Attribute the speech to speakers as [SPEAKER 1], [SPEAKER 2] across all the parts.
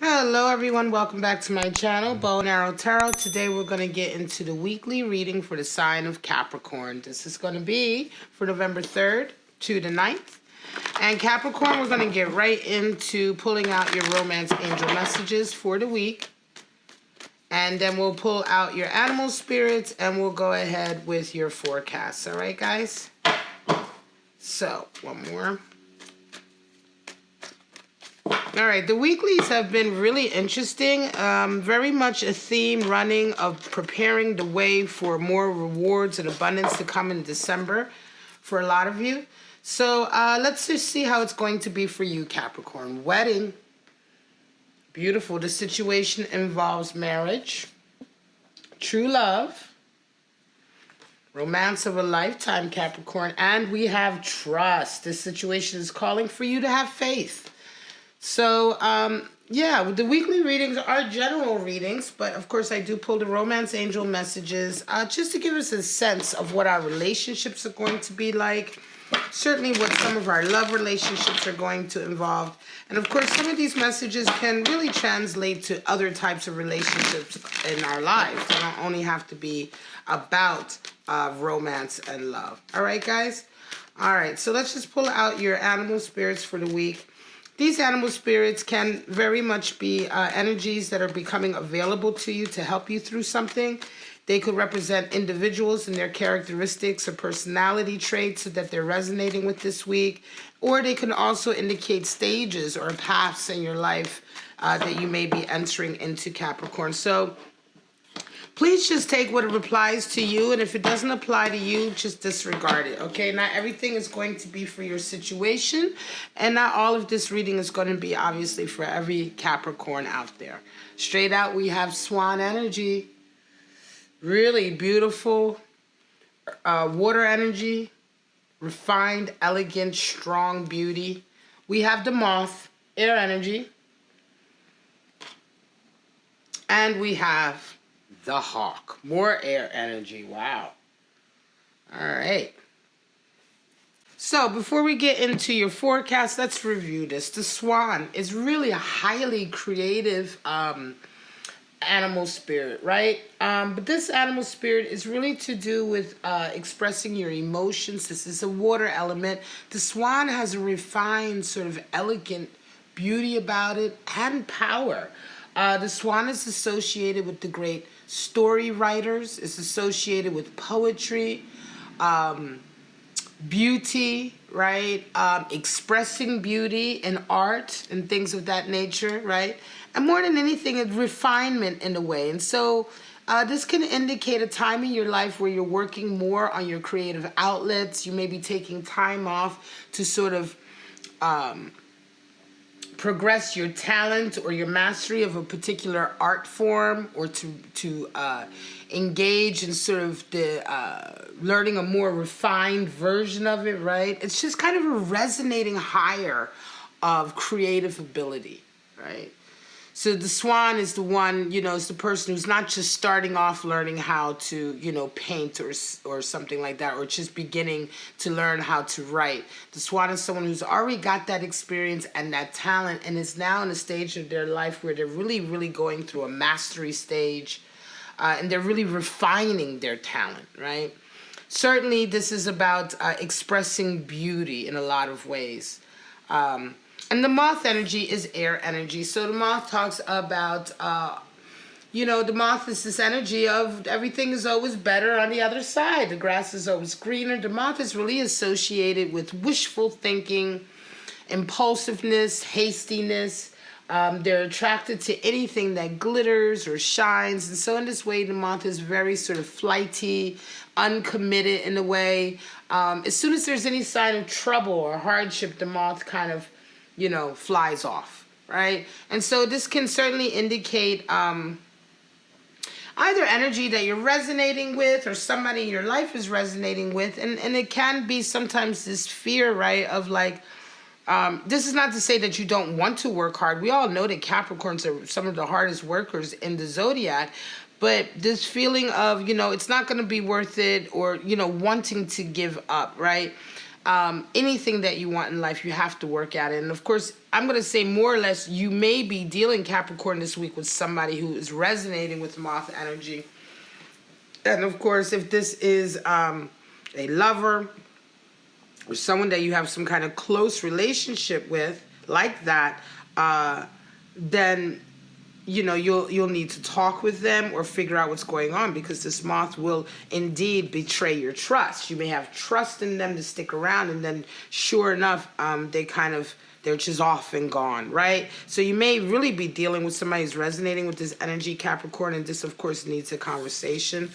[SPEAKER 1] Hello everyone, welcome back to my channel, Bow and Arrow Tarot. Today we're going to get into the weekly reading for the sign of Capricorn. This is going to be for November 3rd to the 9th. And Capricorn, we're going to get right into pulling out your romance angel messages for the week. And then we'll pull out your animal spirits and we'll go ahead with your forecasts. All right, guys? So, one more. All right, the weeklies have been really interesting. Very much a theme running of preparing the way for more rewards and abundance to come in December for a lot of you. So let's just see how it's going to be for you, Capricorn. Wedding. Beautiful. The situation involves marriage, true love, romance of a lifetime, Capricorn, and we have trust. This situation is calling for you to have faith. So, yeah, the weekly readings are general readings, but of course I do pull the romance angel messages just to give us a sense of what our relationships are going to be like, certainly what some of our love relationships are going to involve. And of course, some of these messages can really translate to other types of relationships in our lives. They don't only have to be about romance and love. All right, guys? All right, so let's just pull out your animal spirits for the week. These animal spirits can very much be energies that are becoming available to you to help you through something. They could represent individuals and their characteristics or personality traits that they're resonating with this week. Or they can also indicate stages or paths in your life that you may be entering into, Capricorn. So please just take what applies to you, and if it doesn't apply to you, just disregard it, okay? Not everything is going to be for your situation, and not all of this reading is going to be, obviously, for every Capricorn out there. Straight out, we have Swan energy. Really beautiful water energy. Refined, elegant, strong beauty. We have the Moth, air energy. And we have the Hawk, more air energy. Wow. All right. So before we get into your forecast, let's review this. The Swan is really a highly creative animal spirit, right? But this animal spirit is really to do with expressing your emotions. This is a water element. The Swan has a refined, sort of elegant beauty about it and power. The Swan is associated with the great story writers. It's associated with poetry, beauty, right? Expressing beauty in art and things of that nature, right? And more than anything, it's refinement in a way. And so this can indicate a time in your life where you're working more on your creative outlets. You may be taking time off to sort of progress your talent or your mastery of a particular art form, or to engage in sort of the learning a more refined version of it, right? It's just kind of a resonating higher of creative ability, right? So the Swan is the one, you know, is the person who's not just starting off learning how to, you know, paint or something like that, or just beginning to learn how to write. The Swan is someone who's already got that experience and that talent and is now in a stage of their life where they're really, really going through a mastery stage and they're really refining their talent, right? Certainly this is about expressing beauty in a lot of ways. And the Moth energy is air energy. So the Moth talks about, you know, the Moth is this energy of everything is always better on the other side. The grass is always greener. The Moth is really associated with wishful thinking, impulsiveness, hastiness. They're attracted to anything that glitters or shines. And so in this way, the Moth is very sort of flighty, uncommitted in a way. As soon as there's any sign of trouble or hardship, the Moth kind of, you know, flies off, right? And so this can certainly indicate either energy that you're resonating with or somebody in your life is resonating with. And it can be sometimes this fear, right, of like, this is not to say that you don't want to work hard. We all know that Capricorns are some of the hardest workers in the zodiac. But this feeling of, you know, it's not going to be worth it, or, you know, wanting to give up, right? anything that you want in life, you have to work at it. And of course, I'm going to say more or less, you may be dealing, Capricorn, this week with somebody who is resonating with moth energy. And of course, if this is a lover or someone that you have some kind of close relationship with, like that, then you'll need to talk with them or figure out what's going on, because this moth will indeed betray your trust. You may have trust in them to stick around, and then sure enough, they're just off and gone, right? So you may really be dealing with somebody who's resonating with this energy, Capricorn, and this, of course, needs a conversation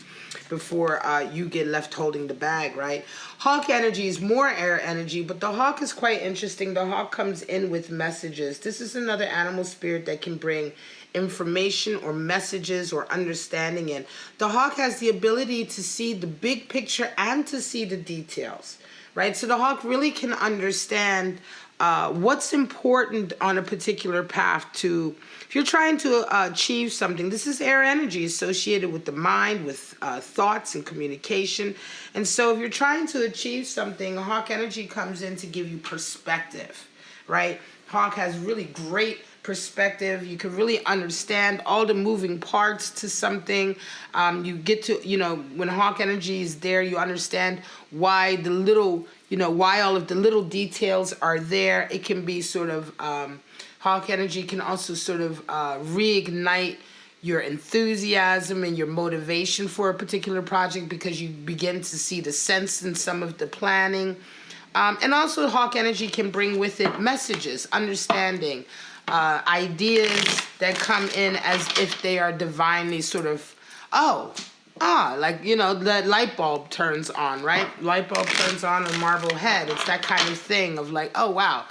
[SPEAKER 1] before you get left holding the bag, right? Hawk energy is more air energy, but the hawk is quite interesting. The hawk comes in with messages. This is another animal spirit that can bring information or messages or understanding in. The hawk has the ability to see the big picture and to see the details, right? So the hawk really can understand what's important on a particular path to, if you're trying to achieve something. This is air energy associated with the mind, with thoughts and communication. And so if you're trying to achieve something, hawk energy comes in to give you perspective, right? Hawk has really great perspective. You can really understand all the moving parts to something. You get to, when hawk energy is there, you understand why the little, why all of the little details are there. It can be sort of, hawk energy can also sort of reignite your enthusiasm and your motivation for a particular project, because you begin to see the sense in some of the planning. And also hawk energy can bring with it messages, understanding, ideas that come in as if they are divinely sort of, like, the light bulb turns on, right? Light bulb turns on a marble head. It's that kind of thing of like, oh, wow.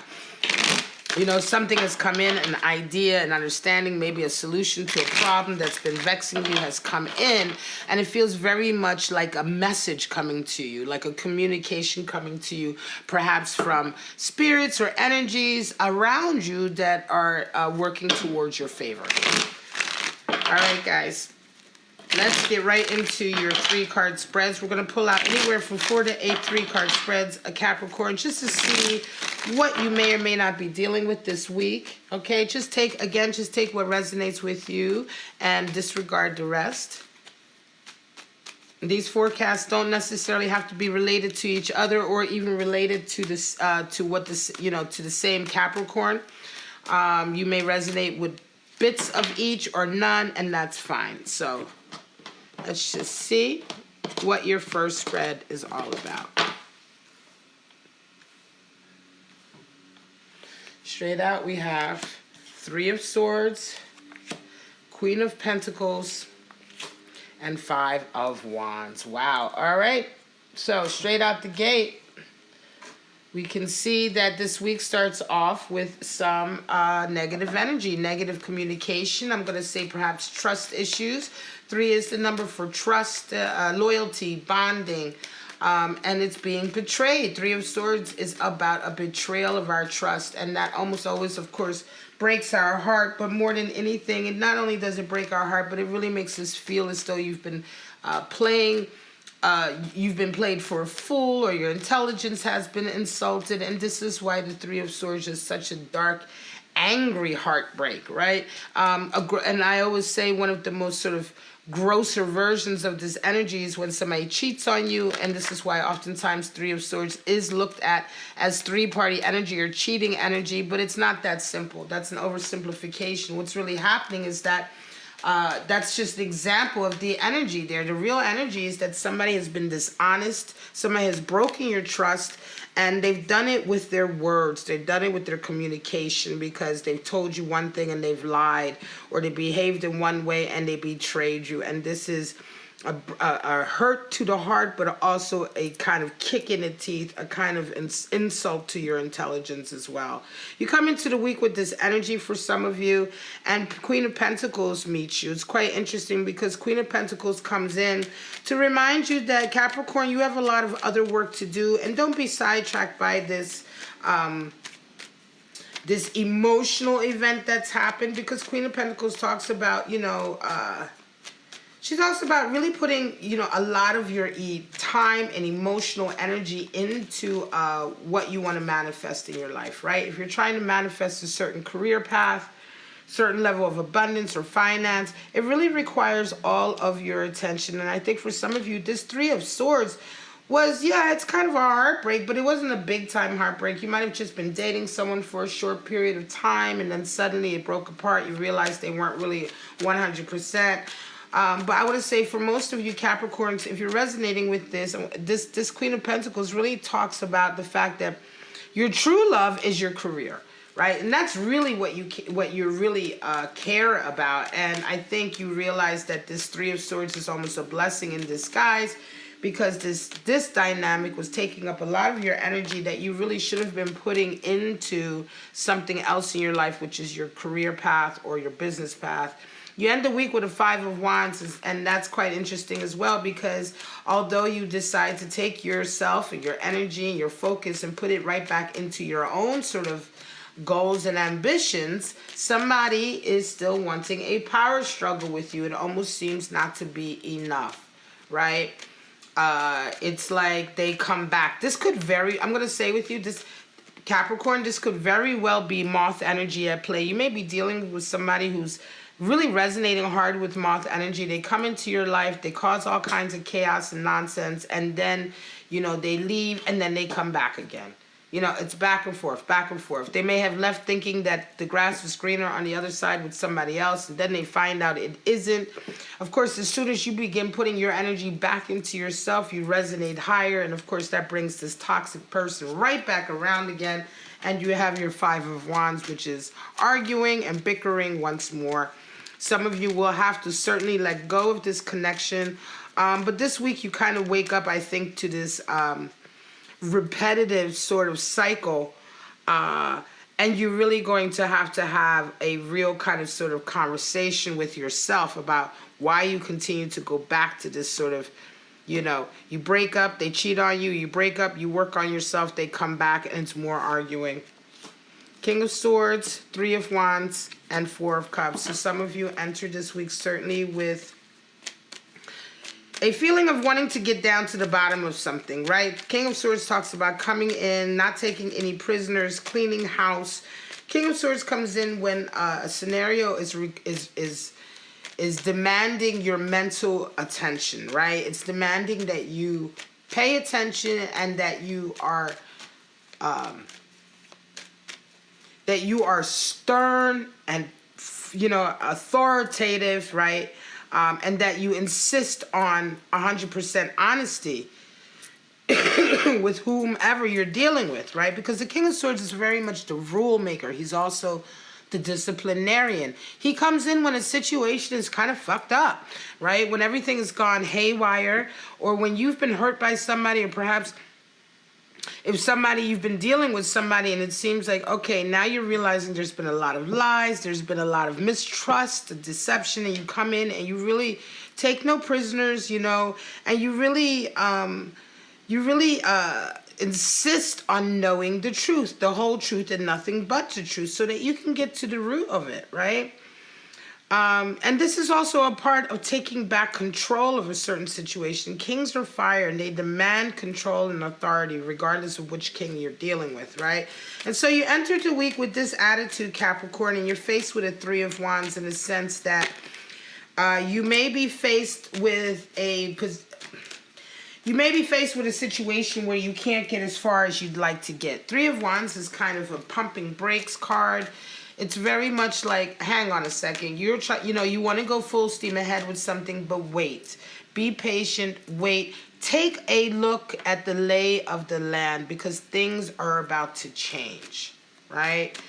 [SPEAKER 1] Something has come in, an idea, an understanding, maybe a solution to a problem that's been vexing you has come in, and it feels very much like a message coming to you, like a communication coming to you, perhaps from spirits or energies around you that are working towards your favor. All right, guys. Let's get right into your 3-card spreads. We're going to pull out anywhere from 4 to 8 3-card spreads, a Capricorn, just to see what you may or may not be dealing with this week. Okay, just take what resonates with you and disregard the rest. These forecasts don't necessarily have to be related to each other or even related to this, to the same Capricorn. You may resonate with bits of each or none, and that's fine. So let's just see what your first spread is all about. Straight out, we have 3 of Swords, Queen of Pentacles, and 5 of Wands. Wow. All right. So straight out the gate, we can see that this week starts off with some negative energy, negative communication. I'm going to say perhaps trust issues. 3 is the number for trust, loyalty, bonding, and it's being betrayed. 3 of Swords is about a betrayal of our trust, and that almost always, of course, breaks our heart. But more than anything, it not only does it break our heart, but it really makes us feel as though you've been you've been played for a fool, or your intelligence has been insulted. And this is why the 3 of Swords is such a dark, angry heartbreak, right? And I always say one of the most sort of grosser versions of this energy is when somebody cheats on you, and this is why oftentimes 3 of Swords is looked at as 3-party energy or cheating energy, but it's not that simple. That's an oversimplification. What's really happening is that that's just an example of the energy there. The real energy is that somebody has been dishonest, somebody has broken your trust, and they've done it with their words. They've done it with their communication, because they've told you one thing and they've lied, or they behaved in one way and they betrayed you. And this is a hurt to the heart, but also a kind of kick in the teeth, a kind of insult to your intelligence as well. You come into the week with this energy for some of you, and Queen of Pentacles meets you. It's quite interesting because Queen of Pentacles comes in to remind you that, Capricorn, you have a lot of other work to do, and don't be sidetracked by this this emotional event that's happened, because Queen of Pentacles talks about, She talks about really putting, a lot of your time and emotional energy into what you want to manifest in your life, right? If you're trying to manifest a certain career path, certain level of abundance or finance, it really requires all of your attention. And I think for some of you, this Three of Swords was, it's kind of a heartbreak, but it wasn't a big time heartbreak. You might have just been dating someone for a short period of time, and then suddenly it broke apart. You realized they weren't really 100%. But I would say for most of you Capricorns, if you're resonating with this Queen of Pentacles really talks about the fact that your true love is your career, right? And that's really what you really care about. And I think you realize that this Three of Swords is almost a blessing in disguise, because this dynamic was taking up a lot of your energy that you really should have been putting into something else in your life, which is your career path or your business path. You end the week with a Five of Wands, and that's quite interesting as well, because although you decide to take yourself and your energy and your focus and put it right back into your own sort of goals and ambitions, somebody is still wanting a power struggle with you. It almost seems not to be enough, right? It's like they come back. This could I'm going to say with you, this Capricorn, this could very well be moth energy at play. You may be dealing with somebody who's really resonating hard with moth energy. They come into your life, they cause all kinds of chaos and nonsense, and then, they leave, and then they come back again. It's back and forth, back and forth. They may have left thinking that the grass was greener on the other side with somebody else, and then they find out it isn't. Of course, as soon as you begin putting your energy back into yourself, you resonate higher, and of course that brings this toxic person right back around again, and you have your Five of Wands, which is arguing and bickering once more. Some of you will have to certainly let go of this connection, but this week you kind of wake up, I think, to this repetitive sort of cycle, and you're really going to have a real kind of sort of conversation with yourself about why you continue to go back to this sort of, you break up, they cheat on you, you break up, you work on yourself, they come back, and it's more arguing. King of Swords, Three of Wands, and Four of Cups. So some of you entered this week certainly with a feeling of wanting to get down to the bottom of something, right? King of Swords talks about coming in, not taking any prisoners, cleaning house. King of Swords comes in when a scenario is demanding your mental attention, right? It's demanding that you pay attention and that you are stern and authoritative, right? And that you insist on 100% honesty with whomever you're dealing with, right? Because the King of Swords is very much the rule maker. He's also the disciplinarian. He comes in when a situation is kind of fucked up, right? When everything has gone haywire, or when you've been hurt by somebody, or perhaps if you've been dealing with somebody and it seems like, okay, now you're realizing there's been a lot of lies, there's been a lot of mistrust, deception, and you come in and you really take no prisoners, and you really insist on knowing the truth, the whole truth and nothing but the truth, so that you can get to the root of it, right? And this is also a part of taking back control of a certain situation. Kings are fire, and they demand control and authority regardless of which king you're dealing with, right? And so you enter the week with this attitude, Capricorn, and you're faced with a Three of Wands in the sense that you may be faced with a situation where you can't get as far as you'd like to get. Three of Wands is kind of a pumping brakes card. It's very much like, hang on a second. You want to go full steam ahead with something, but wait. Be patient. Wait. Take a look at the lay of the land, because things are about to change, right?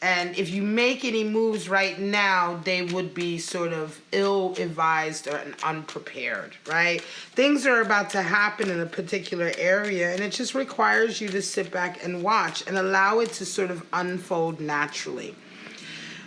[SPEAKER 1] And if you make any moves right now, they would be sort of ill-advised or unprepared, right? Things are about to happen in a particular area, and it just requires you to sit back and watch and allow it to sort of unfold naturally.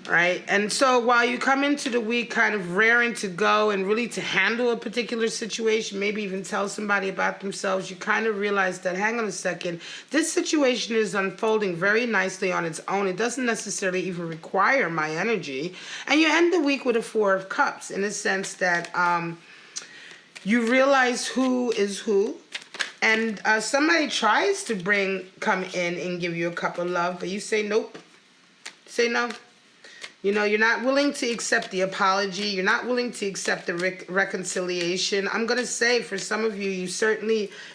[SPEAKER 1] right? And so while you come into the week kind of raring to go and really to handle a particular situation, maybe even tell somebody about themselves, you kind of realize that, hang on a second, this situation is unfolding very nicely on its own. It doesn't necessarily even require my energy. And you end the week with a 4 of Cups in a sense that you realize who is who. And somebody tries to come in and give you a cup of love, but you say nope. Say no. You know, you're not willing to accept the apology. You're not willing to accept the reconciliation. I'm going to say for some of you,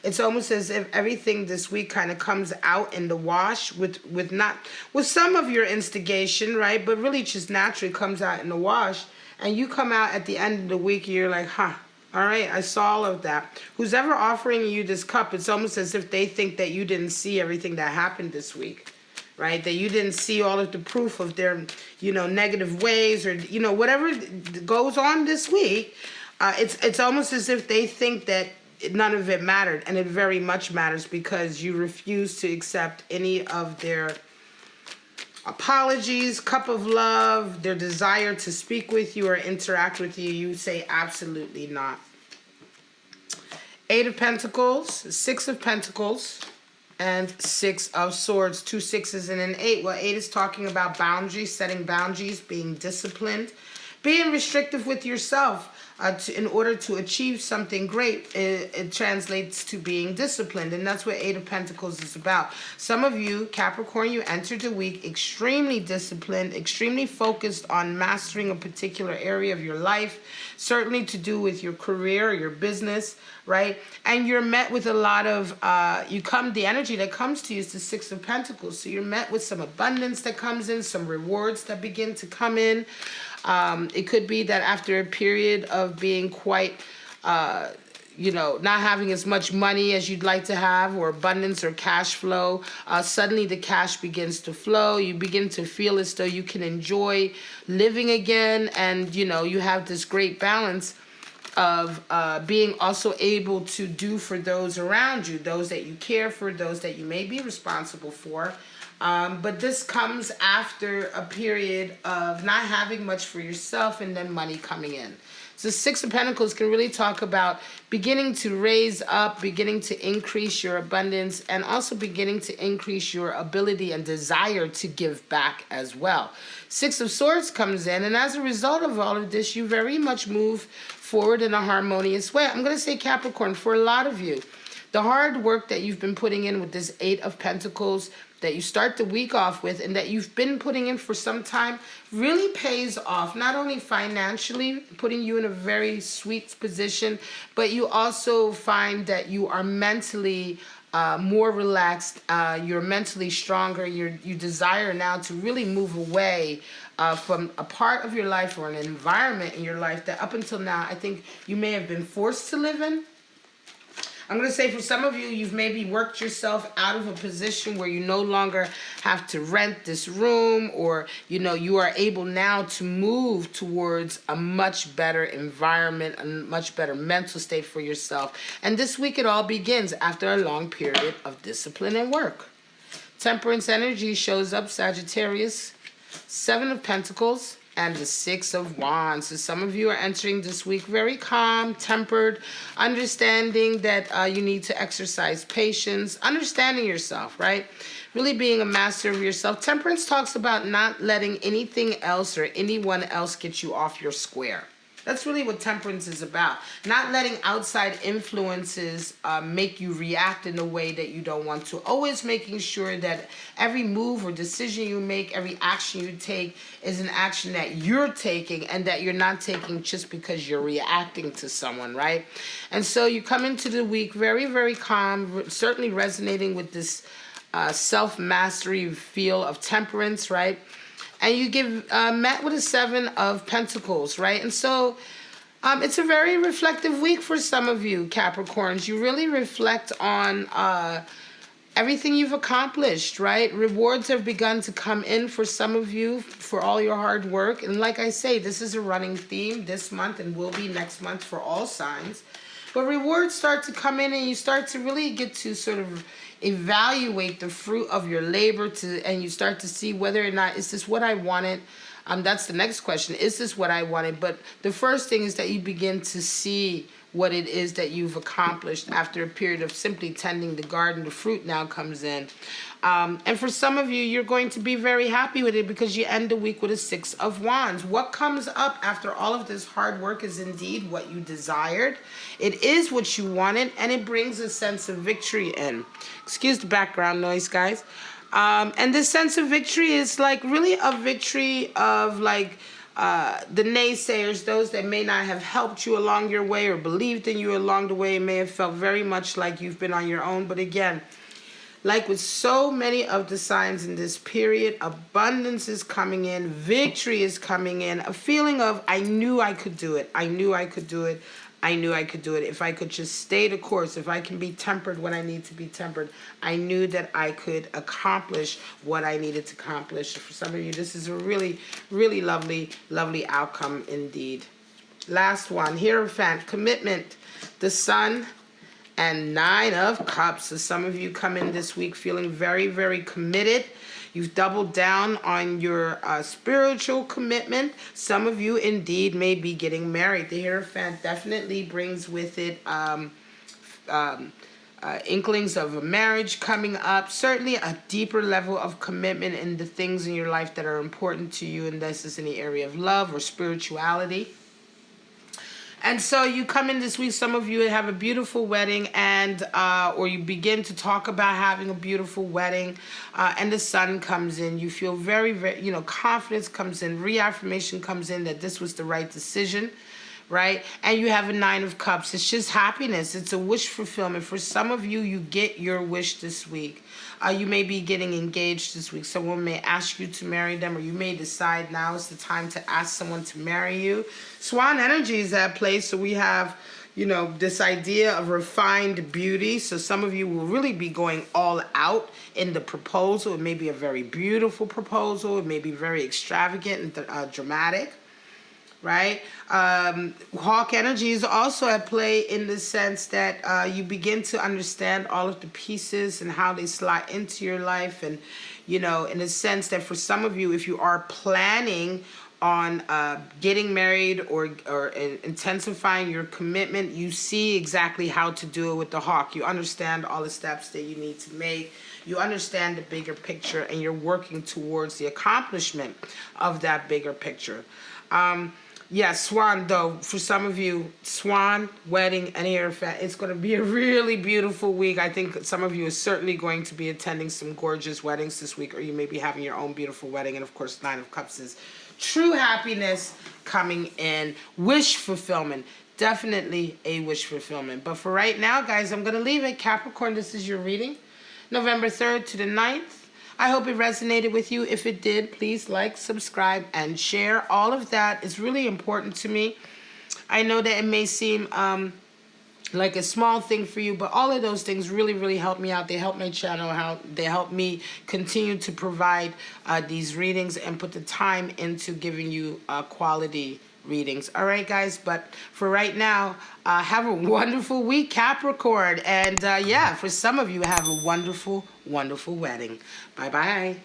[SPEAKER 1] it's almost as if everything this week kind of comes out in the wash with some of your instigation, right? But really just naturally comes out in the wash. And you come out at the end of the week and you're like, huh, all right, I saw all of that. Who's ever offering you this cup, it's almost as if they think that you didn't see everything that happened this week. Right, that you didn't see all of the proof of their, negative ways or, whatever goes on this week. It's almost as if they think that none of it mattered, and it very much matters because you refuse to accept any of their apologies, cup of love, their desire to speak with you or interact with you. You say absolutely not. 8 of Pentacles, 6 of Pentacles, and 6 of Swords, 2 6s and an 8. Well, 8 is talking about boundaries, setting boundaries, being disciplined, being restrictive with yourself. In order to achieve something great, it translates to being disciplined. And that's what 8 of Pentacles is about. Some of you, Capricorn, you entered the week extremely disciplined, extremely focused on mastering a particular area of your life, certainly to do with your career, your business, right? And you're met with a lot of, the energy that comes to you is the 6 of Pentacles. So you're met with some abundance that comes in, some rewards that begin to come in. It could be that after a period of being quite, not having as much money as you'd like to have, or abundance or cash flow, suddenly the cash begins to flow. You begin to feel as though you can enjoy living again, and, you have this great balance of being also able to do for those around you, those that you care for, those that you may be responsible for. But this comes after a period of not having much for yourself and then money coming in. So 6 of Pentacles can really talk about beginning to raise up, beginning to increase your abundance, and also beginning to increase your ability and desire to give back as well. 6 of Swords comes in, and as a result of all of this, you very much move forward in a harmonious way. I'm going to say, Capricorn, for a lot of you, the hard work that you've been putting in with this 8 of Pentacles, that you start the week off with, and that you've been putting in for some time, really pays off, not only financially, putting you in a very sweet position, but you also find that you are mentally more relaxed, you're mentally stronger, you desire now to really move away from a part of your life or an environment in your life that up until now I think you may have been forced to live in. I'm going to say for some of you, you've maybe worked yourself out of a position where you no longer have to rent this room, or, you are able now to move towards a much better environment, a much better mental state for yourself. And this week it all begins after a long period of discipline and work. Temperance energy shows up, Sagittarius, 7 of Pentacles, and the 6 of Wands. So some of you are entering this week very calm, tempered, understanding that you need to exercise patience, understanding yourself, right? Really being a master of yourself. Temperance talks about not letting anything else or anyone else get you off your square. That's really what temperance is about. Not letting outside influences make you react in a way that you don't want to. Always making sure that every move or decision you make, every action you take is an action that you're taking, and that you're not taking just because you're reacting to someone, right? And so you come into the week very, very calm, certainly resonating with this self-mastery feel of temperance, right? And you met with a 7 of Pentacles, right? And so it's a very reflective week for some of you, Capricorns. You really reflect on everything you've accomplished, right? Rewards have begun to come in for some of you for all your hard work. And like I say, this is a running theme this month and will be next month for all signs. But rewards start to come in, and you start to really get to sort of evaluate the fruit of your labor, and you start to see whether or not, is this what I wanted? That's the next question. Is this what I wanted? But the first thing is that you begin to see what it is that you've accomplished after a period of simply tending the garden. The fruit now comes in. And for some of you, you're going to be very happy with it because you end the week with a 6 of Wands. What comes up after all of this hard work is indeed what you desired. It is what you wanted, and it brings a sense of victory in. Excuse the background noise, guys. And this sense of victory is like really a victory of like the naysayers, those that may not have helped you along your way or believed in you along the way. It may have felt very much like you've been on your own. But again, like with so many of the signs in this period, abundance is coming in, victory is coming in, a feeling of, I knew I could do it. I knew I could do it. I knew I could do it. If I could just stay the course, if I can be tempered when I need to be tempered, I knew that I could accomplish what I needed to accomplish. For some of you, this is a really, really lovely, lovely outcome indeed. Last one, Hierophant, commitment, the Sun, and 9 of Cups. So some of you come in this week feeling very, very committed. You've doubled down on your spiritual commitment. Some of you indeed may be getting married. The Hierophant definitely brings with it inklings of a marriage coming up. Certainly a deeper level of commitment in the things in your life that are important to you. And this is in the area of love or spirituality. And so you come in this week, some of you have a beautiful wedding, and or you begin to talk about having a beautiful wedding, and the Sun comes in. You feel very, very, confidence comes in, reaffirmation comes in that this was the right decision, right? And you have a 9 of Cups. It's just happiness. It's a wish fulfillment. For some of you, you get your wish this week. You may be getting engaged this week. Someone may ask you to marry them, or you may decide now is the time to ask someone to marry you. Swan energy is at play, so we have, this idea of refined beauty. So some of you will really be going all out in the proposal. It may be a very beautiful proposal. It may be very extravagant and dramatic. Right? Hawk energy is also at play in the sense that you begin to understand all of the pieces and how they slide into your life. And, in a sense that for some of you, if you are planning on getting married or intensifying your commitment, you see exactly how to do it with the Hawk. You understand all the steps that you need to make. You understand the bigger picture, and you're working towards the accomplishment of that bigger picture. Swan, though, for some of you, Swan, wedding, and Hierophant, it's going to be a really beautiful week. I think some of you are certainly going to be attending some gorgeous weddings this week, or you may be having your own beautiful wedding. And, of course, 9 of Cups is true happiness coming in. Wish fulfillment. Definitely a wish fulfillment. But for right now, guys, I'm going to leave it. Capricorn, this is your reading. November 3rd to the 9th. I hope it resonated with you. If it did, please like, subscribe, and share. All of that is really important to me. I know that it may seem like a small thing for you, but all of those things really, really help me out. They help my channel out. They help me continue to provide these readings and put the time into giving you quality readings. All right, guys, but for right now, have a wonderful week, Capricorn. And for some of you, have a wonderful, wonderful wedding. Bye-bye.